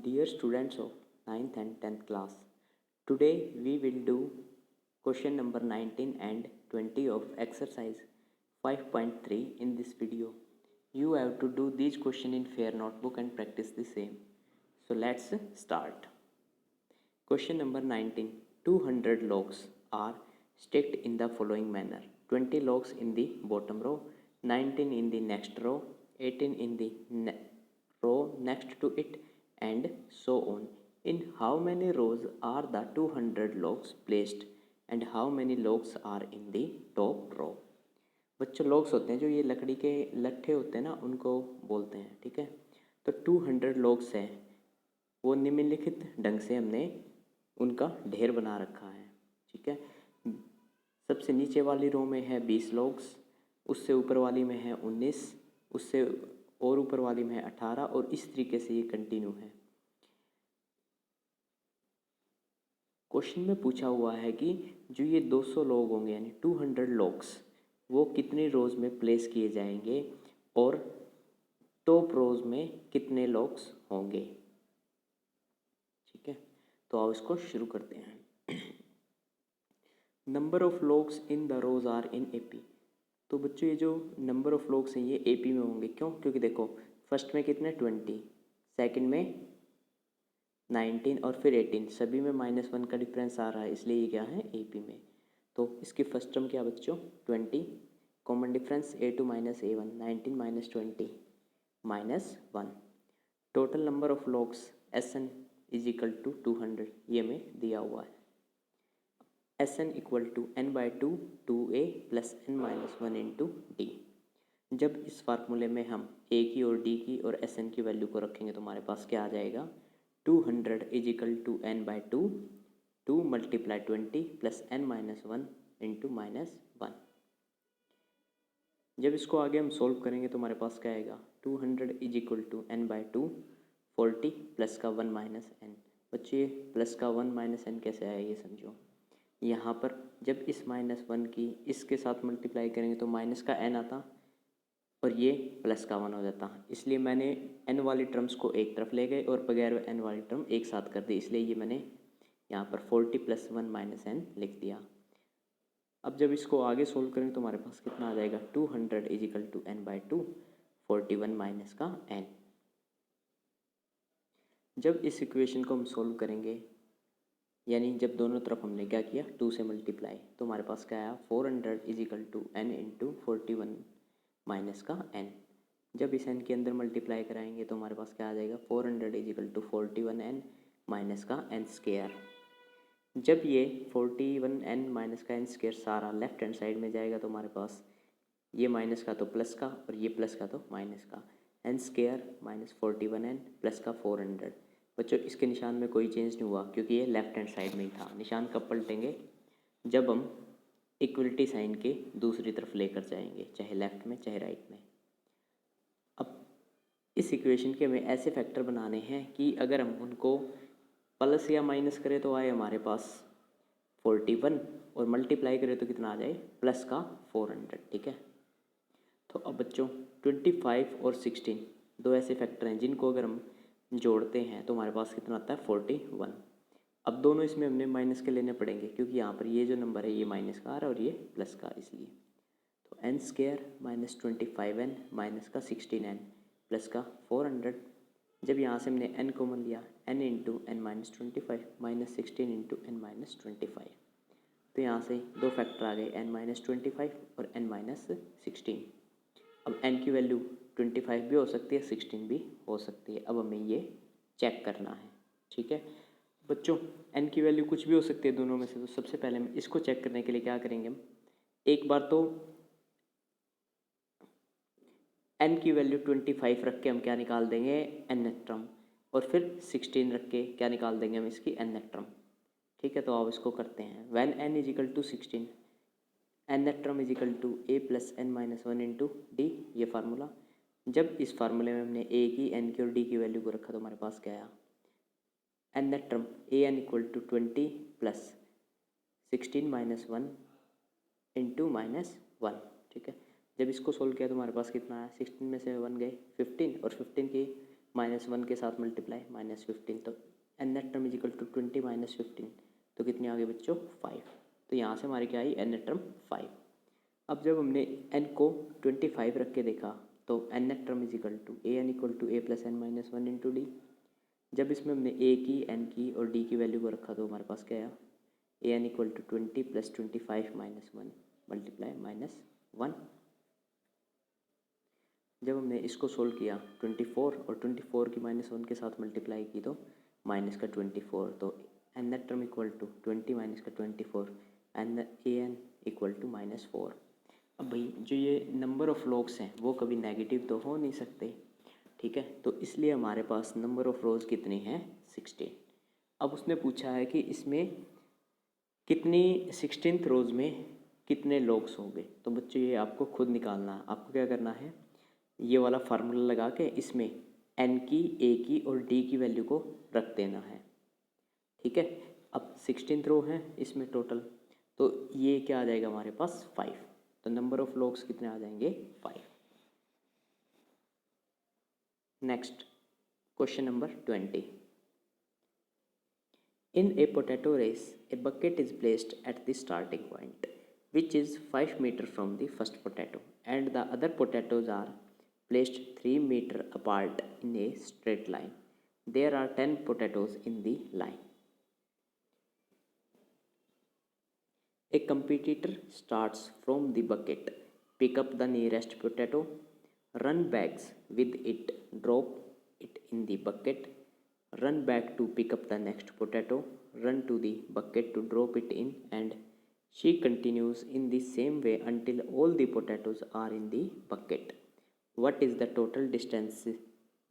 Dear students of 9th and 10th class, today we will do question number 19 and 20 of exercise 5.3 in this video. You have to do these questions in fair notebook and practice the same. So let's start. Question number 19. 200 logs are stacked in the following manner. 20 logs in the bottom row, 19 in the next row, 18 in the row next to it, and so on. In how many rows are the 200 logs placed and how many logs are in the top row? बच्चों logs होते हैं जो ये लकड़ी के लट्ठे होते हैं ना, उनको बोलते हैं, ठीक है। तो 200 logs हैं, वो निम्नलिखित ढंग से हमने उनका ढेर बना रखा है, ठीक है। सबसे नीचे वाली रो में है 20 logs, उससे ऊपर वाली में है 19, उससे और ऊपर वाली में है 18 और इस तरीके से ये कंटिन्यू है। क्वेश्चन में पूछा हुआ है कि जो ये 200 लोग होंगे यानी 200 लॉग्स वो कितने रोज में प्लेस किए जाएंगे और टॉप रोज में कितने लॉग्स होंगे, ठीक है। तो आओ इसको शुरू करते हैं। Number of logs in the rows are in AP. तो बच्चों ये जो नंबर ऑफ लॉग्स हैं ये एपी में होंगे, क्यों? क्योंकि देखो फर्स्ट में कितने 20, सेकंड में 19 और फिर 18, सभी में -1 का डिफरेंस आ रहा है, इसलिए ये क्या है एपी में। तो इसकी फर्स्ट टर्म क्या बच्चों 20, common difference a2 - a1, 19 - 20 -1। Total number of logs Sn = 200, ये हमें दिया हुआ है। Sn = n/2 2a + n-1 × d। जब इस फार्मूले में हम a की और d की और Sn की वैल्यू को रखेंगे तो हमारे पास क्या आ जाएगा 200 = n/2 2 × 20 + n-1 × -1। जब इसको आगे हम सोल्व करेंगे तो हमारे पास क्या आएगा 200 = n/2 40 प्लस का 1 - n। बच्चे प्लस का 1 - n कैसे आया ये समझो। यहाँ पर जब इस -1 की इसके साथ मल्टीप्लाई करेंगे तो माइनस का n आता और ये प्लस का 1 हो जाता, इसलिए मैंने n वाली टर्म्स को एक तरफ ले गए और बगैर n वाली टर्म एक साथ कर दी, इसलिए ये मैंने यहाँ पर 40 + 1 - n लिख दिया। अब जब इसको आगे सोल्व करेंगे तो हमारे पास कितना आ जाएगा 200 = n/2 41 - का n। जब इस इक्वेशन को हम सोल्व करेंगे यानी जब दोनों तरफ हमने क्या किया 2 से मल्टीप्लाई, तो हमारे पास क्या आया 400 = n × 41 - का n। जब इस n के अंदर मल्टीप्लाई कराएंगे तो हमारे पास क्या आ जाएगा 400 = 41n - का n²। जब ये 41n - का n² सारा लेफ्ट हैंड साइड में जाएगा तो हमारे पास ये माइनस का तो प्लस का और ये प्लस का तो माइनस का, n² - 41n प्लस का 400। बच्चों इसके निशान में कोई चेंज नहीं हुआ क्योंकि ये लेफ्ट हैंड साइड में ही था। निशान कब पलटेंगे जब हम इक्वलिटी साइन के दूसरी तरफ लेकर जाएंगे, चाहे लेफ्ट में चाहे राइट में। अब इस इक्वेशन के हमें ऐसे फैक्टर बनाने हैं कि अगर हम उनको प्लस या माइनस करें तो आए हमारे पास 41 और मल्टीप्लाई करें तो कितना आ जाए प्लस का 400, ठीक है। तो अब बच्चों 25 और 16 दो ऐसे फैक्टर हैं जिनको अगर हम जोड़ते हैं तो हमारे पास कितना आता है 41। अब दोनों इसमें हमने माइनस के लेने पड़ेंगे क्योंकि यहाँ पर ये जो नंबर है ये माइनस का आ रहा है और ये प्लस का, इसलिए तो n² - 25n - का 16n प्लस का 400। जब यहाँ से हमने n कॉमन लिया n × n - 25 -16 × n - 25, तो यहाँ से दो फैक्टर आ गए n - 25 और n - 16। अब n की वैल्यू 25 भी हो सकती है 16 भी हो सकती है, अब हमें ये चेक करना है, ठीक है। बच्चों n की वैल्यू कुछ भी हो सकती है दोनों में से, तो सबसे पहले हम इसको चेक करने के लिए क्या करेंगे, हम एक बार तो n की वैल्यू 25 रख के हम क्या निकाल देंगे nth टर्म, और फिर 16 रख के क्या निकाल देंगे हम इसकी nth टर्म, ठीक है। तो आप इसको करते हैं when n = 16 nth term = a + n - 1 × d, ये फार्मूला। जब इस फार्मूले में हमने a की n की और d की वैल्यू को रखा तो हमारे पास क्या आया nth टर्म an = 20 + 16 - 1 × -1, ठीक है। जब इसको सोल्व किया तो हमारे पास कितना आया 16 में से 1 गए 15 और 15 की -1 के साथ मल्टीप्लाई -15, तो N net term is equal to 20 -15, तो कितनी आ गई बच्चों 5। तो यहाँ से हमारी क्या आई एन नेट टर्म 5। अब जब हमने n को 25 रख के देखा तो N net term is equal to A N equal to A plus N minus 1 into D. जब इसमें हमने a की, n की और d की वैल्यू को रखा तो हमारे पास क्या आया, A N equal to 20 plus 25 minus 1 multiply -1। जब हमने इसको सोल्व किया 24 और 24 की -1 के साथ मल्टीप्लाई की तो माइनस का 24, तो N net term equal to 20 minus का 24 N A N equal to -4। अब भाई जो ये नंबर ऑफ़ लॉग्स हैं वो कभी नेगेटिव तो हो नहीं सकते, ठीक है, तो इसलिए हमारे पास नंबर ऑफ़ रोज़ कितनी हैं 16। अब उसने पूछा है कि इसमें कितनी 16th रोज़ में कितने लॉग्स होंगे, तो बच्चों ये आपको खुद निकालना है। आपको क्या करना है, ये वाला फार्मूला लगा के इसमें n की, a की और d की वैल्यू को रख देना है, ठीक है। अब 16th रो है इसमें टोटल, तो ये क्या आ जाएगा हमारे पास 5, तो नंबर ऑफ लॉग्स कितने आ जाएंगे 5। Next question number 20। In a potato race, a bucket is placed at the starting point, which is 5 meters from the first potato, and the other potatoes are placed 3 meters apart in a straight line. There are 10 potatoes in the line. A competitor starts from the bucket, pick up the nearest potato, run bags with it, drop it in the bucket, run back to pick up the next potato, run to the bucket to drop it in, and she continues in the same way until all the potatoes are in the bucket. What is the total distance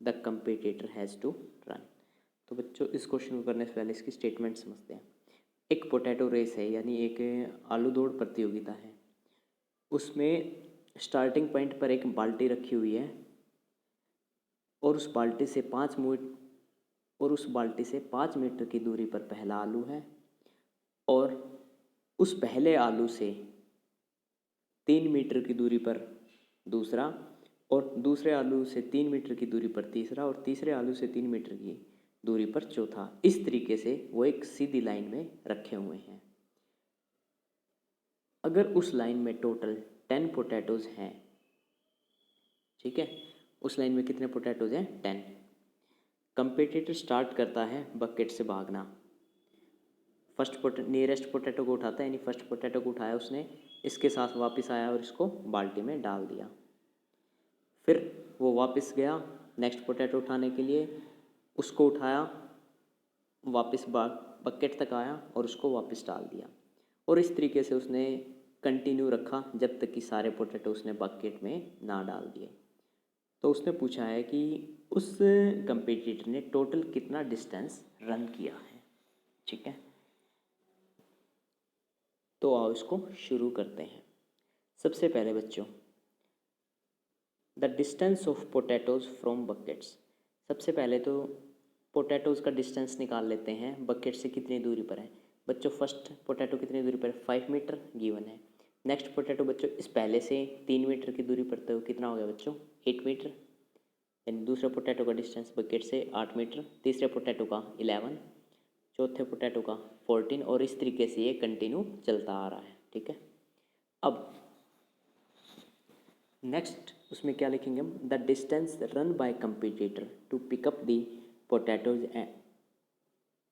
the competitor has to run? तो बच्चों इस question को करने से पहले इसकी statement समझते हैं। एक पोटैटो रेस है, यानी एक आलू दौड़ प्रतियोगिता है। उसमें स्टार्टिंग पॉइंट पर एक बाल्टी रखी हुई है और उस बाल्टी से 5 मीटर की दूरी पर पहला आलू है, और उस पहले आलू से 3 मीटर की दूरी पर दूसरा, और दूसरे आलू से 3 मीटर की दूरी पर तीसरा, और तीसरे आलू से 3 मीटर की दूरी पर चौथा। इस तरीके से वो एक सीधी लाइन में रखे हुए हैं। अगर उस लाइन में टोटल 10 पोटैटोज़ हैं, ठीक है, उस लाइन में कितने पोटैटोज़ हैं 10। कंपटीटर स्टार्ट करता है बकेट से भागना, नियरेस्ट पोटैटो को उठाता है, यानी फर्स्ट पोटैटो को उठाया उसने, इसके साथ वापस आया और इसको बाल्टी में डाल दिया। फिर वो वापस गया नेक्स्ट पोटैटो उठाने के लिए, उसको उठाया, वापस बकेट तक आया और उसको वापस डाल दिया, और इस तरीके से उसने कंटिन्यू रखा जब तक कि सारे पोटैटो उसने बकेट में ना डाल दिए। तो उसने पूछा है कि उस कंपटीटर ने टोटल कितना डिस्टेंस रन किया है, ठीक है। तो आओ इसको शुरू करते हैं। सबसे पहले बच्चों, the distance of potatoes from buckets. सबसे पहले तो पोटैटोज़ का डिस्टेंस निकाल लेते हैं, बकेट से कितनी दूरी पर है। बच्चों फर्स्ट पोटैटो कितनी दूरी पर है 5 मीटर गिवन है। नेक्स्ट पोटैटो बच्चों इस पहले से 3 मीटर की दूरी पर, तो कितना हो गया बच्चों 8 मीटर, यानी दूसरे पोटैटो का डिस्टेंस बकेट से 8 मीटर, तीसरे पोटैटो का 11, चौथे पोटैटो का 14, और इस तरीके से ये कंटिन्यू चलता आ रहा है, ठीक है। अब नेक्स्ट उसमें क्या लिखेंगे हम, the distance run by competitor to pick up the potatoes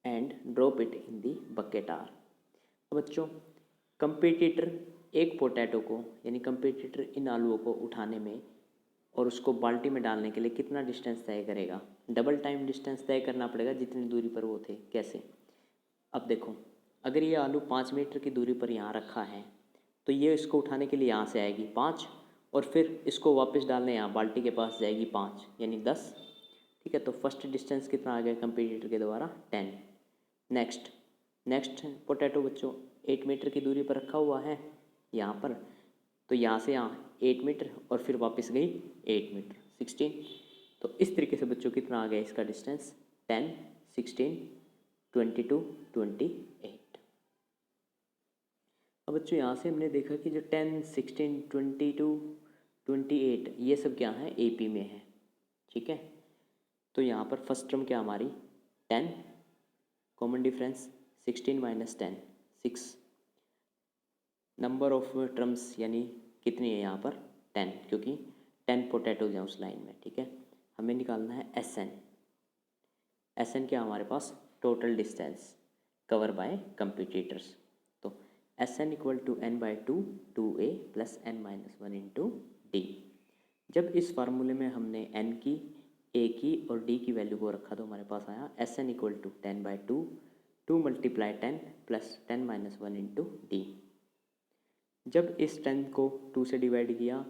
and drop it in the bucket are. बच्चों कंपटीटर एक पोटैटो को, यानी कंपटीटर इन आलूओं को उठाने में और उसको बाल्टी में डालने के लिए कितना डिस्टेंस तय करेगा, डबल टाइम डिस्टेंस तय करना पड़ेगा जितनी दूरी पर वो थे। कैसे, अब देखो, अगर ये आलू 5 मीटर की दूरी पर यहाँ रखा है तो ये इसको उठाने के लिए यहाँ से आएगी 5, और फिर इसको वापस डालने यहाँ बाल्टी के पास जाएगी 5, यानी 10, ठीक है। तो फर्स्ट डिस्टेंस कितना आ गया कंपटीटर के द्वारा 10। नेक्स्ट पोटैटो बच्चों 8 मीटर की दूरी पर रखा हुआ है यहाँ पर, तो यहाँ से यहाँ 8 मीटर और फिर वापस गई 8 मीटर 16। तो इस तरीके से बच्चों कितना आ गया इसका डिस्टेंस 10, 16, 22, 28। अब बच्चों यहाँ से हमने देखा कि जो 10, 16, 22, 28 ये सब क्या है AP में है, ठीक है। तो यहाँ पर फर्स्ट टर्म क्या हमारी 10, common difference 16 minus 10 6, number of terms यानी कितनी है यहाँ पर 10, क्योंकि 10 पोटैटोज हैं उस लाइन में, ठीक है। हमें निकालना है SN। SN क्या हमारे पास total distance cover by competitors. तो SN equal to N/2 2A plus N-1 into D। जब इस फार्मूले में हमने N की, A की और D की वैल्यू को रखा तो हमारे पास आया SN equal to 10/2 2 multiply 10 plus 10-1 into D। जब इस 10 को 2 से डिवाइड किया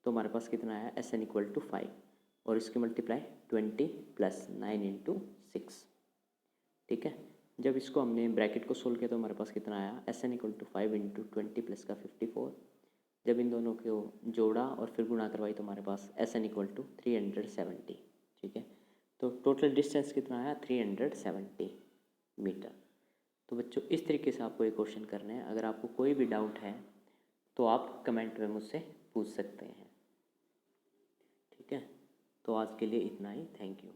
तो हमारे पास कितना आया SN इक्वल टू 5 और इसकी मल्टीप्लाई 20 प्लस 9 इंटू 6, ठीक है। जब इसको हमने ब्रैकेट को सोल्व किया तो हमारे पास कितना आया SN equal to 5 into 20 plus का 54। जब इन दोनों को जोड़ा और फिर गुणा करवाई तो हमारे पास SN इक्वल टू 370, ठीक है। तो टोटल डिस्टेंस कितना आया 370 मीटर। तो बच्चों इस तरीके से आपको ये क्वेश्चन करने हैं। अगर आपको कोई भी डाउट है तो आप कमेंट में मुझसे पूछ सकते हैं, ठीक है। तो आज के लिए इतना ही, थैंक यू।